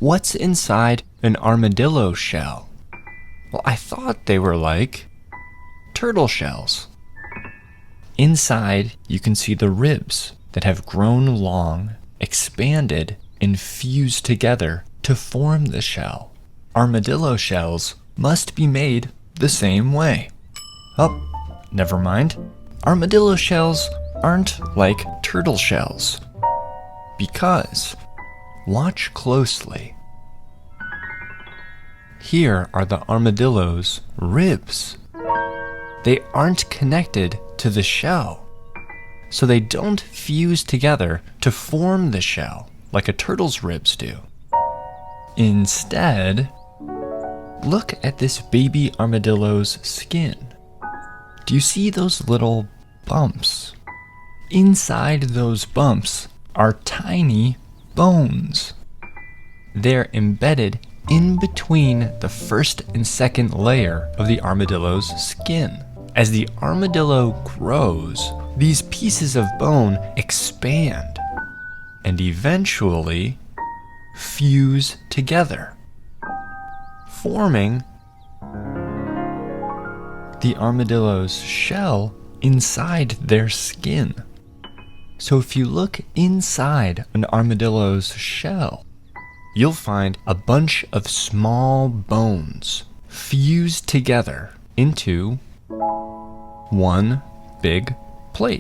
What's inside an armadillo shell? Well, I thought they were like turtle shells. Inside, you can see the ribs that have grown long, expanded, and fused together to form the shell. Armadillo shells must be made the same way. Oh, never mind. Armadillo shells aren't like turtle shells. Because, watch closely. Here are the armadillo's ribs. They aren't connected to the shell, so they don't fuse together to form the shell like a turtle's ribs do. Instead, look at this baby armadillo's skin. Do you see those little bumps? Inside those bumps are tiny bones. They're embedded in between the first and second layer of the armadillo's skin. As the armadillo grows, these pieces of bone expand and eventually fuse together, forming the armadillo's shell inside their skin. So if you look inside an armadillo's shell, you'll find a bunch of small bones fused together into one big plate.